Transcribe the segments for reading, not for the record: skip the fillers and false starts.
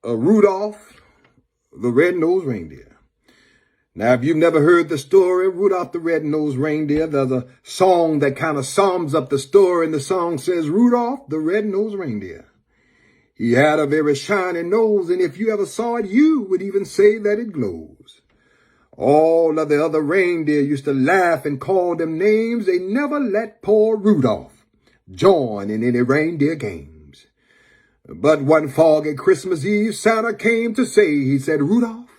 Rudolph, the Red-Nosed Reindeer. Now, if you've never heard the story of Rudolph the Red-Nosed Reindeer, there's a song that kind of sums up the story, and the song says, Rudolph the Red-Nosed Reindeer. He had a very shiny nose, and if you ever saw it, you would even say that it glows. All of the other reindeer used to laugh and call them names. They never let poor Rudolph join in any reindeer games. But one foggy Christmas Eve, Santa came to say, he said, Rudolph,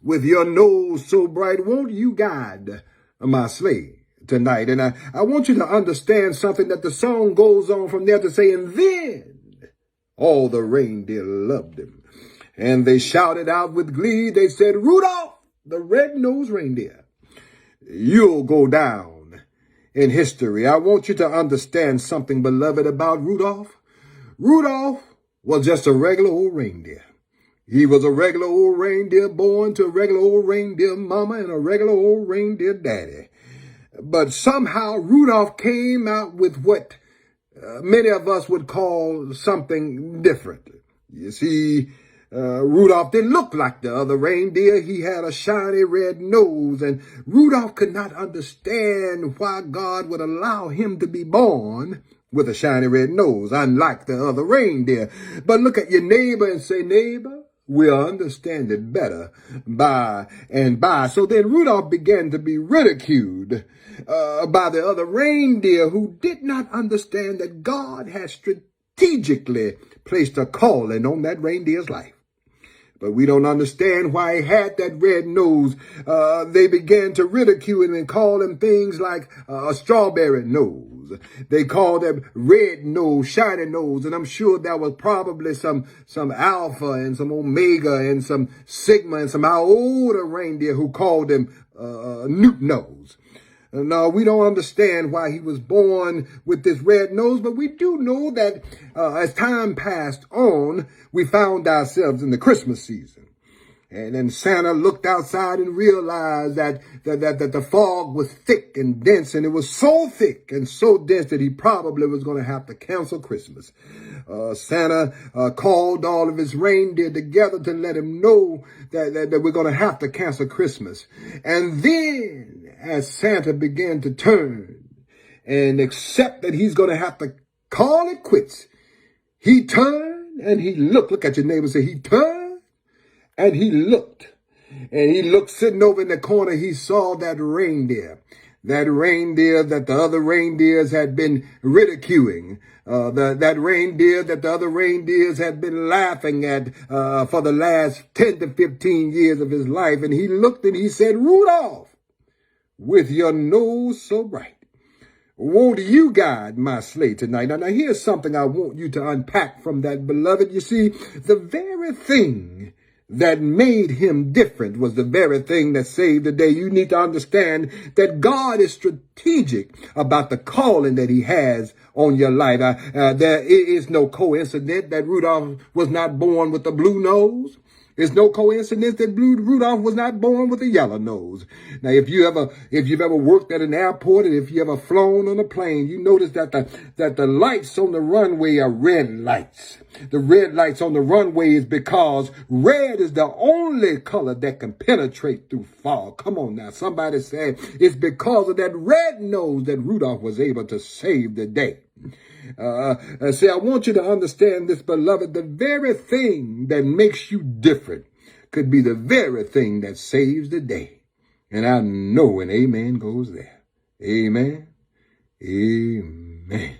with your nose so bright, won't you guide my sleigh tonight? And I want you to understand something, that the song goes on from there to say, and then all the reindeer loved him. And they shouted out with glee, they said, Rudolph, the Red-Nosed Reindeer, you'll go down in history. I want you to understand something, beloved, about Rudolph. Rudolph was just a regular old reindeer. He was a regular old reindeer born to a regular old reindeer mama and a regular old reindeer daddy. But somehow Rudolph came out with what many of us would call something different. You see, Rudolph didn't look like the other reindeer. He had a shiny red nose, and Rudolph could not understand why God would allow him to be born with a shiny red nose, unlike the other reindeer. But look at your neighbor and say, neighbor, we'll understand it better by and by. So then Rudolph began to be ridiculed by the other reindeer, who did not understand that God had strategically placed a calling on that reindeer's life. But we don't understand why he had that red nose. They began to ridicule him and call him things like a strawberry nose. They called him red nose, shiny nose. And I'm sure there was probably some alpha and some omega and some sigma and some iota reindeer who called him newt nose. No, we don't understand why he was born with this red nose, but we do know that as time passed on, we found ourselves in the Christmas season. And then Santa looked outside and realized that the fog was thick and dense, and it was so thick and so dense that he probably was going to have to cancel Christmas. Santa called all of his reindeer together to let him know that we're going to have to cancel Christmas. And then, as Santa began to turn and accept that he's going to have to call it quits, he turned and he looked. Look at your neighbor and say, he turned and he looked. And he looked sitting over in the corner. He saw that reindeer that the other reindeers had been ridiculing, that reindeer that the other reindeers had been laughing at for the last 10 to 15 years of his life. And he looked and he said, Rudolph, with your nose so bright, won't you guide my sleigh tonight? Now, here's something I want you to unpack from that, beloved. You see, the very thing that made him different was the very thing that saved the day. You need to understand that God is strategic about the calling that he has on your life. There is no coincidence that Rudolph was not born with a blue nose. It's no coincidence that Rudolph was not born with a yellow nose. Now, if you've ever worked at an airport, and if you ever flown on a plane, you notice that the lights on the runway are red lights. The red lights on the runway is because red is the only color that can penetrate through fog. Come on now. Somebody said it's because of that red nose that Rudolph was able to save the day. I want you to understand this, beloved. The very thing that makes you different could be the very thing that saves the day. And I know an amen goes there. Amen. Amen.